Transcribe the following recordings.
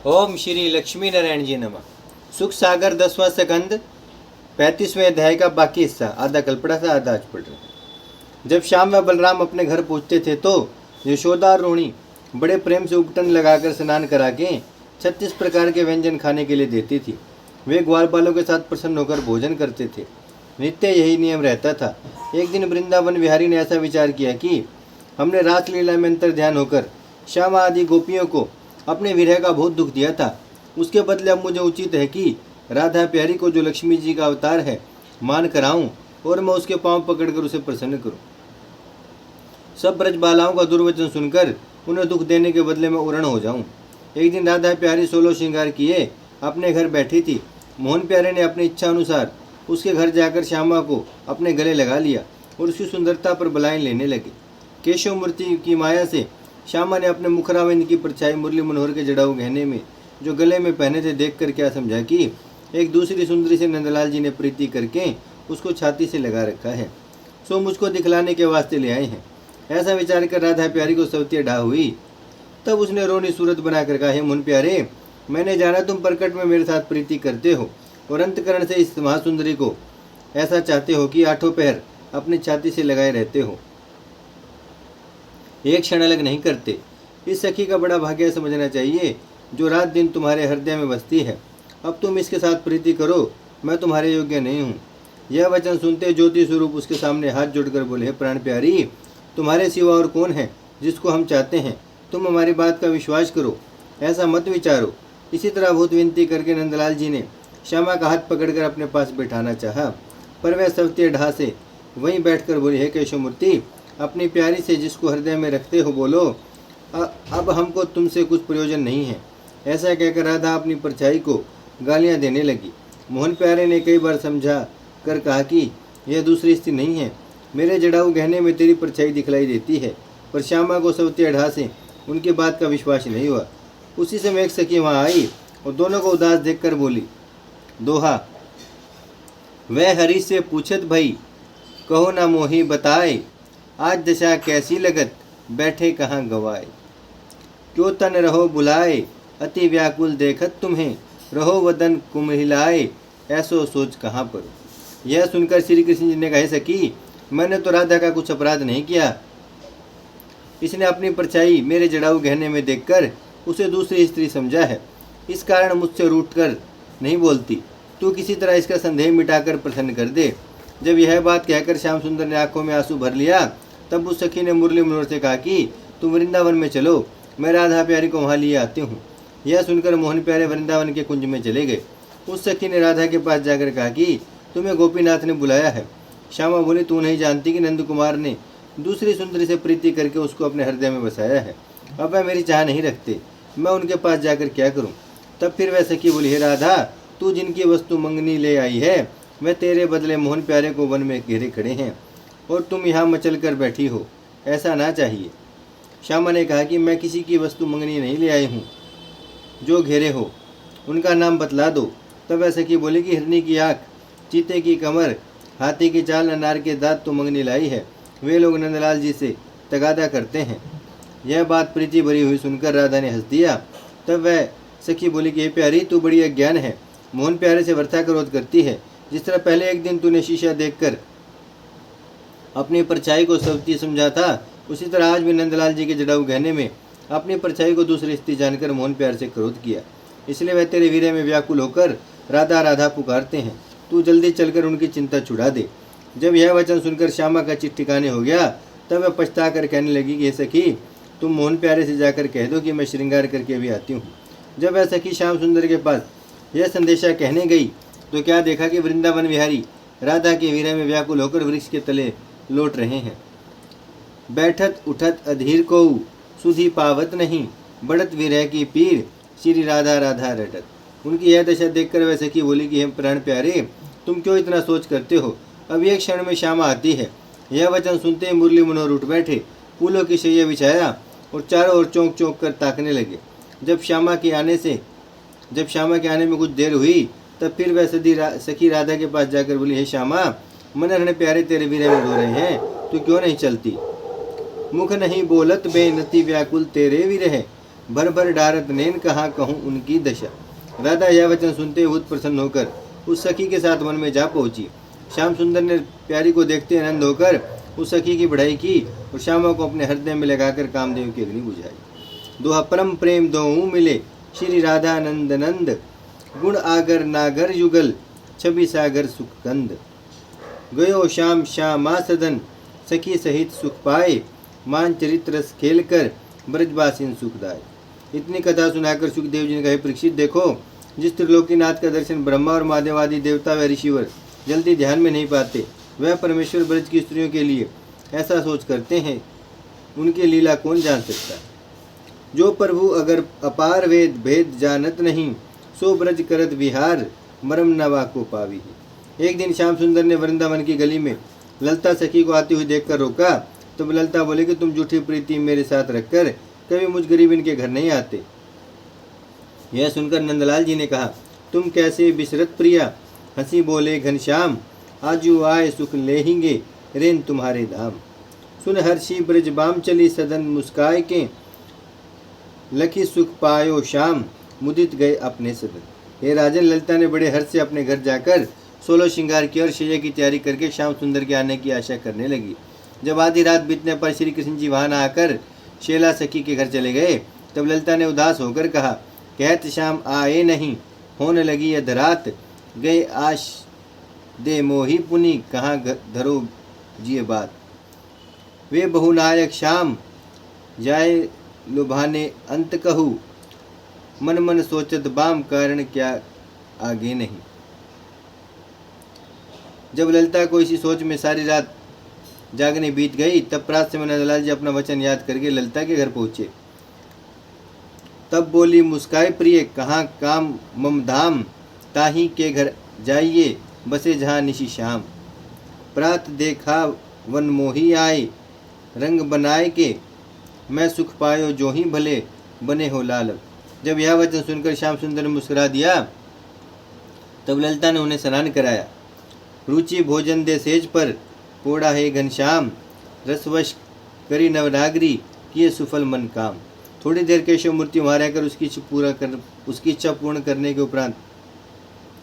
ओम श्री लक्ष्मी नारायण जी नमः। सुख सागर 10वां स्कंद 35वें अध्याय का बाकी हिस्सा। आधा कल पढ़ा था, आधा आज पढ़ रहे। जब श्याम व बलराम अपने घर पहुंचते थे तो यशोदा और रोहिणी बड़े प्रेम से उपटन लगाकर स्नान करा के 36 प्रकार के व्यंजन खाने के लिए देती थी। वे ग्वाल बालों के साथ प्रसन्न होकर भोजन करते थे। नित्य यही नियम रहता था। एक दिन वृंदावन विहारी ने ऐसा विचार किया कि हमने रासलीला में अंतर ध्यान होकर श्यामा आदि गोपियों को अपने विरह का बहुत दुख दिया था। उसके बदले अब मुझे उचित है कि राधा प्यारी को, जो लक्ष्मी जी का अवतार है, मान कराऊं और मैं उसके पांव पकड़कर उसे प्रसन्न करूं। सब ब्रज बालाओं का दुर्वचन सुनकर उन्हें दुख देने के बदले में उरण हो जाऊं। एक दिन राधा प्यारी 16 श्रृंगार किए अपने घर बैठी थी। मोहन प्यारे ने अपनी इच्छा अनुसार उसके घर जाकर श्यामा को अपने गले लगा लिया और उसकी सुंदरता पर बलाएं लेने लगे। केशव मूर्ति की माया से श्यामा ने अपने मुखराविंद की परछाई मुरली मनोहर के जड़ाऊ गहने में जो गले में पहने थे देखकर क्या समझा कि एक दूसरी सुंदरी से नंदलाल जी ने प्रीति करके उसको छाती से लगा रखा है, सो मुझको दिखलाने के वास्ते ले आए हैं। ऐसा विचार कर राधा प्यारी को सवती ढा हुई। तब उसने रोनी सूरत बनाकर कहा, हे मुन प्यारे, मैंने जाना तुम प्रकट में मेरे साथ प्रीति करते हो और अंतकरण से इस महासुंदरी को ऐसा चाहते हो कि आठों पहर अपनी छाती से लगाए रहते हो, एक क्षण अलग नहीं करते। इस सखी का बड़ा भाग्य समझना चाहिए जो रात दिन तुम्हारे हृदय में बसती है। अब तुम इसके साथ प्रीति करो, मैं तुम्हारे योग्य नहीं हूँ। यह वचन सुनते ज्योति स्वरूप उसके सामने हाथ जोड़कर बोले, हे प्राण प्यारी, तुम्हारे सिवा और कौन है जिसको हम चाहते हैं? तुम हमारी बात का विश्वास करो, ऐसा मत विचारो। इसी तरह बहुत विनती करके नंदलाल जी ने श्यामा का हाथ पकड़कर अपने पास बैठाना चाहा, पर वह सवती ढा से वहीं बैठकर बोली, हे केशवमूर्ति, अपनी प्यारी से जिसको हृदय में रखते हो बोलो, अब हमको तुमसे कुछ प्रयोजन नहीं है। ऐसा कहकर राधा अपनी परछाई को गालियां देने लगी। मोहन प्यारे ने कई बार समझा कर कहा कि यह दूसरी स्त्री नहीं है, मेरे जड़ाऊ गहने में तेरी परछाई दिखलाई देती है। पर श्यामा को सवती अढ़ा से उनकी बात का विश्वास नहीं हुआ। उसी समय एक सखी वहाँ आई और दोनों को उदास देखकर बोली, दोहा, वह हरि से पूछत भई, कहो ना मोही बताए, आज दशा कैसी लगत, बैठे कहाँ गवाए। क्यों तन रहो बुलाए, अति व्याकुल देखत तुम्हें, रहो वदन कुम्हिलाए, ऐसो सोच कहाँ पर। यह सुनकर श्री कृष्ण जी ने कहा, सखी, मैंने तो राधा का कुछ अपराध नहीं किया। इसने अपनी परछाई मेरे जड़ाऊ गहने में देखकर उसे दूसरी स्त्री समझा है, इस कारण मुझसे रूठ कर नहीं बोलती। तू किसी तरह इसका संदेह मिटाकर प्रसन्न कर दे। जब यह बात कहकर श्याम सुंदर ने आंखों में आंसू भर लिया, तब उस सखी ने मुरली मनोहर से कहा कि तुम वृंदावन में चलो, मैं राधा प्यारी को वहाँ लिए आती हूँ। यह सुनकर मोहन प्यारे वृंदावन के कुंज में चले गए। उस सखी ने राधा के पास जाकर कहा कि तुम्हें गोपीनाथ ने बुलाया है। श्यामा बोली, तू नहीं जानती कि नंद कुमार ने दूसरी सुंदरी से प्रीति करके उसको अपने हृदय में बसाया है। अब वह मेरी चाह नहीं रखते, मैं उनके पास जाकर क्या करूँ। तब फिर वह सखी बोली, हे राधा, तू जिनकी वस्तु मंगनी ले आई है, वह तेरे बदले मोहन प्यारे को वन में घेरे खड़े हैं और तुम यहाँ मचल कर बैठी हो, ऐसा ना चाहिए। श्यामा ने कहा कि मैं किसी की वस्तु मंगनी नहीं ले आई हूँ, जो घेरे हो उनका नाम बतला दो। तब वह सखी बोली कि हिरनी की आँख, चीते की कमर, हाथी की चाल, अनार के दांत तो मंगनी लाई है। वे लोग नंदलाल जी से तगादा करते हैं। यह बात प्रीति भरी हुई सुनकर राधा ने हंस दिया। तब वह सखी बोली कि हे प्यारी, तू बड़ी अज्ञान है, मोहन प्यारे से व्यर्था क्रोध करती है। जिस तरह पहले एक दिन तूने शीशा देखकर अपनी परछाई को सवती समझा था, उसी तरह आज भी नंदलाल जी के जड़ाऊ गहने में अपनी परछाई को दूसरी स्त्री जानकर मोहन प्यार से क्रोध किया। इसलिए वह तेरे वीरे में व्याकुल होकर राधा राधा पुकारते हैं। तू जल्दी चलकर उनकी चिंता छुड़ा दे। जब यह वचन सुनकर श्यामा का चित्त ठिकाने हो गया, तब वह पछता कर कहने लगी कि हे सखी, तुम मोहन प्यारे से जाकर कह दो कि मैं श्रृंगार करके भी आती हूँ। जब वह सखी श्याम सुंदर के पास यह संदेशा कहने गई तो क्या देखा कि वृंदावन विहारी राधा के वीरे में व्याकुल होकर वृक्ष के तले लौट रहे हैं। बैठत उठत अधीर को सुधी पावत नहीं, बढ़त विरह की पीर, श्री राधा राधा रटत। उनकी यह दशा देखकर वह सखी बोली कि हे प्राण प्यारे, तुम क्यों इतना सोच करते हो, अब एक क्षण में श्यामा आती है। यह वचन सुनते ही मुरली मनोहर उठ बैठे, फूलों की शैया बिछाया और चारों ओर चौंक चौंक कर ताकने लगे। जब श्यामा के आने में कुछ देर हुई, तब फिर वह सखी राधा के पास जाकर बोली, हे श्यामा, मन हरण प्यारे तेरे वीरे में रो रहे हैं, तू क्यों नहीं चलती। मुख नहीं बोलत बेनती व्याकुल तेरे विरह, भर भर डारत नैन कहाँ कहूँ उनकी दशा। राधा यह वचन सुनते बहुत प्रसन्न होकर उस सखी के साथ वन में जा पहुंची। श्याम सुंदर ने प्यारी को देखते आनंद होकर उस सखी की बढ़ाई की और श्यामा को अपने हृदय में लगाकर कामदेव की अग्नि बुझाई। दोहा परम प्रेम दोऊ मिले श्री राधा नंद नंद, गुण आगर नागर युगल छवि सागर सुखकंद। गयो श्याम श्यामा सदन सखी सहित सुख पाए, मान चरित्र रस खेल कर ब्रजवासिन सुखदाय। इतनी कथा सुनाकर सुखदेव जी ने कहा, परीक्षित देखो, जिस त्रिलोकीनाथ का दर्शन ब्रह्मा और महादेव आदि देवता व ऋषिवर जल्दी ध्यान में नहीं पाते, वह परमेश्वर ब्रज की स्त्रियों के लिए ऐसा सोच करते हैं, उनकी लीला कौन जान सकता है। जो प्रभु अगर अपार वेद भेद जानत नहीं, सो ब्रज करत विहार मरम नवा को पावी। एक दिन श्याम सुंदर ने वृंदावन की गली में ललता सखी को आती हुई देखकर रोका। तब ललता बोले कि तुम झूठी प्रीति मेरे साथ रखकर कभी मुझ गरीब इनके घर नहीं आते। यह सुनकर नंदलाल जी ने कहा, तुम कैसे बिसरत प्रिया। हंसी बोले घनश्याम, आजू आए सुख लेहिंगे रेन तुम्हारे धाम। सुन हर्षी ब्रज बाम चली सदन मुस्काए के, लखी सुख पायो श्याम मुदित गए अपने सदन। हे राजन, ललिता ने बड़े हर्ष से अपने घर जाकर 16 श्रृंगार की और शैया की तैयारी करके श्याम सुंदर के आने की आशा करने लगी। जब आधी रात बीतने पर श्री कृष्ण जी वहां आकर शैला सखी के घर चले गए, तब ललिता ने उदास होकर कहा, कहत श्याम आए नहीं, होने लगी यह धरात, गए आश दे मोही पुनी, कहाँ धरो जिए बात। वे बहुनायक श्याम जाए लुभाने अंत कहू, मन मन सोचत बाम कारण क्या आगे नहीं। जब ललिता को इसी सोच में सारी रात जागने बीत गई, तब प्रात समय नंदलाल जी अपना वचन याद करके ललिता के घर पहुंचे। तब बोली मुस्काई प्रिय, कहाँ काम मम धाम, ताही के घर जाइए बसे जहाँ निशी शाम। प्रात देखा वन मोही आए, रंग बनाए के, मैं सुख पायो जो ही भले बने हो लाल। जब यह वचन सुनकर श्याम सुंदर ने मुस्कुरा दिया, तब ललिता ने उन्हें स्नान कराया। रुचि भोजन दे सेज पर, पोड़ा है घनश्याम, रसवश करी नवनागरी, किए सुफल मन काम। थोड़ी देर केशव मूर्ति वहाँ रहकर उसकी इच्छा पूर्ण करने के उपरांत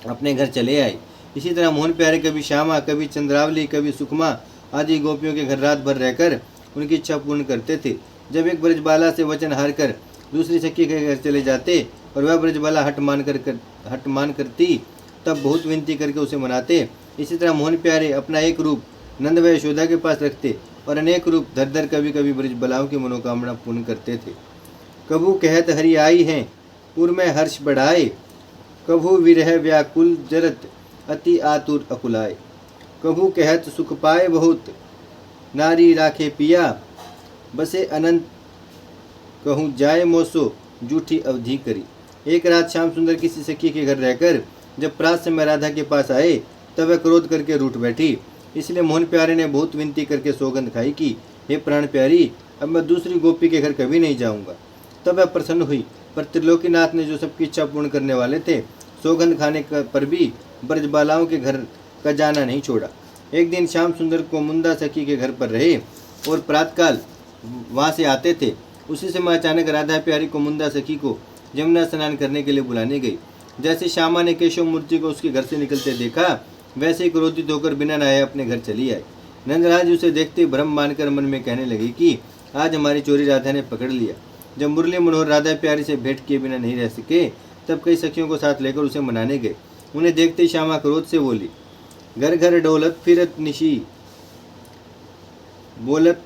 अपने घर चले आए। इसी तरह मोहन प्यारे कभी श्यामा, कभी चंद्रावली, कभी सुकमा आदि गोपियों के घर रात भर रहकर उनकी इच्छा पूर्ण करते थे। जब एक ब्रजबाला से वचन हार कर दूसरी सखी के घर चले जाते और वह ब्रजबाला हट मान करती, तब बहुत विनती करके उसे मनाते। इसी तरह मोहन प्यारे अपना एक रूप नंद व यशोदा के पास रखते और अनेक रूप धर धर कभी कभी ब्रजबालाओं की मनोकामना पूर्ण करते थे। कभू कहत हरि आई हैं, उर में हर्ष बढ़ाए, कभू विरह व्याकुल जरत अति आतुर अकुलाए। कभू कहत सुख पाए बहुत, नारी राखे पिया, बसे अनंत कहूँ जाए मोसो, जूठी अवधि करी। एक रात श्याम सुंदर किसी सखी के घर रहकर जब प्रात समय राधा के पास आए, तब वह क्रोध करके रूठ बैठी। इसलिए मोहन प्यारे ने बहुत विनती करके सौगंध खाई कि हे प्राण प्यारी, अब मैं दूसरी गोपी के घर कभी नहीं जाऊंगा। तब वह प्रसन्न हुई, पर त्रिलोकीनाथ ने जो सबकी इच्छा पूर्ण करने वाले थे, सौगंध खाने पर भी ब्रजबालाओं के घर का जाना नहीं छोड़ा। एक दिन श्याम सुंदर को मुंदा सखी के घर पर रहे और प्रातकाल वहाँ से आते थे। उसी समय अचानक राधा प्यारी को मुंदा सखी को यमुना स्नान करने के लिए बुलाने गई। जैसे श्यामा ने केशव मूर्ति को उसके घर से निकलते देखा, वैसे ही क्रोधित होकर बिना नहाए अपने घर चली आई। नंदराज उसे देखते भ्रम मानकर मन में कहने लगी कि आज हमारी चोरी राधा ने पकड़ लिया। जब मुरली मनोहर राधा प्यारी से भेंट किए बिना नहीं रह सके, तब कई सखियों को साथ लेकर उसे मनाने गए। उन्हें देखते ही श्यामा क्रोध से बोली, घर घर डोलत फिरत निशी, बोलत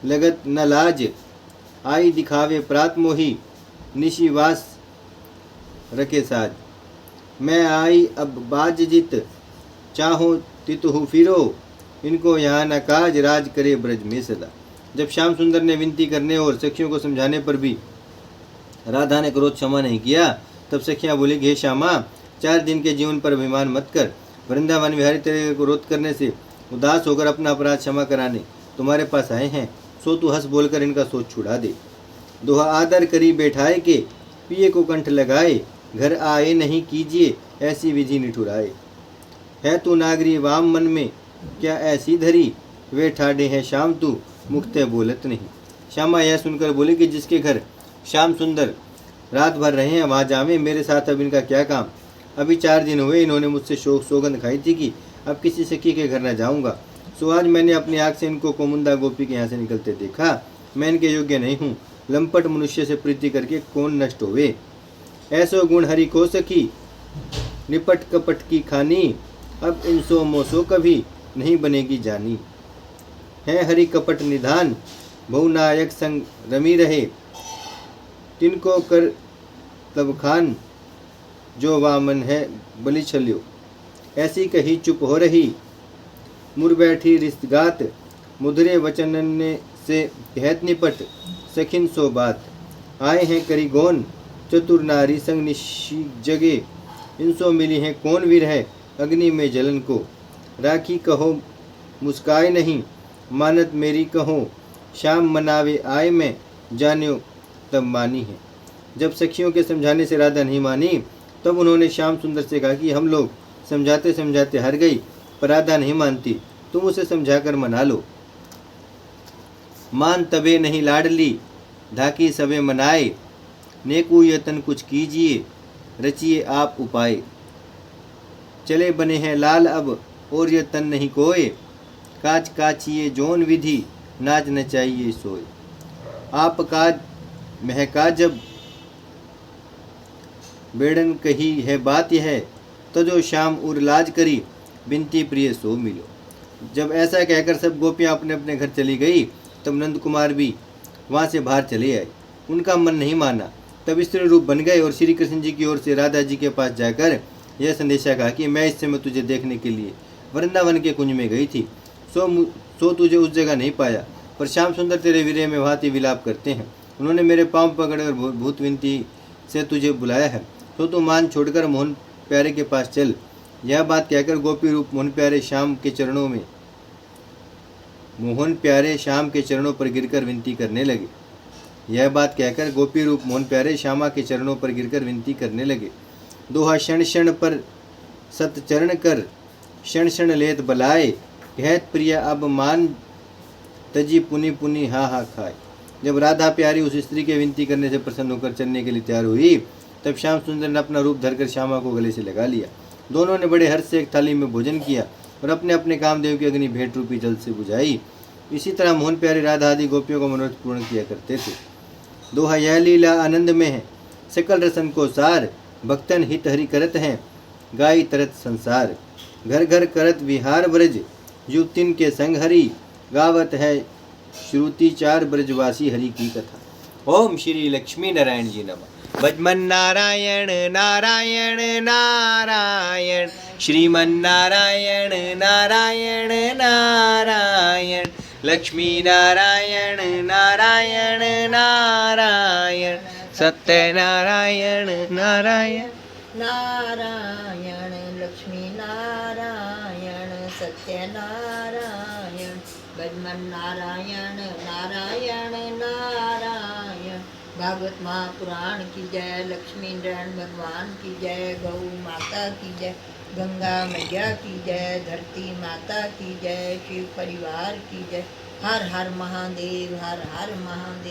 लगत न लाज, आई दिखावे प्रात मोही, निशी वास रखे साज। मैं आई अब बाज जित, चाहो तितहु फिरो, इनको यहाँ न काज, राज करे ब्रज में सदा। जब श्याम सुंदर ने विनती करने और सखियों को समझाने पर भी राधा ने क्रोध क्षमा नहीं किया, तब सखियाँ बोली, हे श्यामा, 4 दिन के जीवन पर अभिमान मत कर। वृंदावन विहारी तेरे को रोध करने से उदास होकर अपना अपराध क्षमा कराने तुम्हारे पास आए हैं, सो तू हंस बोलकर इनका सोच छुड़ा दे। दोहा आदर करी बैठाए के, पिए को कंठ लगाए, घर आए नहीं कीजिए ऐसी विधि निठुराए। है तू नागरी वाम मन में, क्या ऐसी धरी, वे ठाडे हैं श्याम तू मुक्ते बोलत नहीं। श्यामा यह सुनकर बोली कि जिसके घर श्याम सुंदर रात भर रहे हैं वहाँ जावे, मेरे साथ अब इनका क्या काम। अभी 4 दिन हुए इन्होंने मुझसे सौगंध खाई थी कि अब किसी सखी के घर न जाऊंगा। सो आज मैंने अपनी आँख से इनको कोमुंदा गोपी के यहाँ से निकलते देखा। मैं इनके योग्य नहीं हूँ। लंपट मनुष्य से प्रीति करके कौन नष्ट होवे। ऐसो गुण हरि को सखी, निपट कपट की खानी, अब इन सो मोसो कभी नहीं बनेगी जानी। है हरि कपट निधान, बहुनायक संग रमी रहे, तिनको कर तब खान, जो वामन है बलि छल्यो। ऐसी कही चुप हो रही, मुर बैठी रिश्तगात, मुद्रे वचन से कहत निपट, सखिन सो बात। आए हैं करी गौन, चतुर नारी संग निशी जगे, इनसो मिली है कौन वीर है अग्नि में जलन को। राखी कहो मुस्काए नहीं, मानत मेरी कहो, शाम मनावे आए मैं, जान्यो तब मानी है। जब सखियों के समझाने से राधा नहीं मानी, तब उन्होंने श्याम सुंदर से कहा कि हम लोग समझाते समझाते हार गई, पर राधा नहीं मानती, तुम उसे समझाकर मना लो। मान तबे नहीं लाडली, धाकी सबे मनाए, नेकू यतन कुछ कीजिए, रचिए आप उपाय। चले बने हैं लाल अब, और यतन नहीं कोय, काच काचिए जोन विधि, नाच नचाइए सोए। आप काज महका जब बेड़न कही है बात यह, तजो श्याम उरलाज करी, बिनती प्रिय सो मिलो। जब ऐसा कहकर सब गोपियां अपने अपने घर चली गई, तब नंद कुमार भी वहाँ से बाहर चले आए। उनका मन नहीं माना। तब स्त्री रूप बन गए और श्री कृष्ण जी की ओर से राधा जी के पास जाकर यह संदेशा कहा कि मैं इस समय तुझे देखने के लिए वृंदावन के कुंज में गई थी, सो तुझे उस जगह नहीं पाया, पर श्याम सुंदर तेरे वीर्य में भांति विलाप करते हैं। उन्होंने मेरे पांव पकड़कर भूत विनती से तुझे बुलाया है, तो तू मान छोड़कर मोहन प्यारे के पास चल। यह बात कहकर गोपी रूप मोहन प्यारे श्याम के चरणों पर गिरकर विनती करने लगे। यह बात कहकर गोपी रूप मोहन प्यारे श्यामा के चरणों पर गिरकर विनती करने लगे। दोहा क्षण क्षण पर सत चरण कर, क्षण क्षण लेत बलाए, कहत प्रिया अब मान, तजी पुनि पुनि हा हा खाए। जब राधा प्यारी उस स्त्री के विनती करने से प्रसन्न होकर चलने के लिए तैयार हुई, तब श्याम सुंदर ने अपना रूप धरकर श्यामा को गले से लगा लिया। दोनों ने बड़े हर्ष से एक थाली में भोजन किया और अपने अपने कामदेव की अग्नि भेंट रूपी जल से बुझाई। इसी तरह मोहन प्यारे राधा आदि गोपियों को मनोरथ पूर्ण किया करते थे। दोहा यह लीला आनंद में है, सकल रसन को सार, भक्तन हित हरि करत हैं, गाई तरत संसार। घर घर करत विहार ब्रज, युवतिन के संग हरि, गावत है श्रुति चार ब्रजवासी हरि की कथा। ओम श्री लक्ष्मी नारायण जी नमः। भजमन नारायण नारायण नारायण, श्रीमन नारायण नारायण नारायण, लक्ष्मी नारायण नारायण नारायण, सत्य नारायण नारायण नारायण, लक्ष्मी नारायण, सत्य नारायण, भजमन नारायण नारायण नारायण। भागवत महापुराण की जय, लक्ष्मी नारायण भगवान की जय, गौ माता की जय, गंगा मैया की जय, धरती माता की जय, शिव परिवार की जय। हर हर महादेव, हर हर महादेव।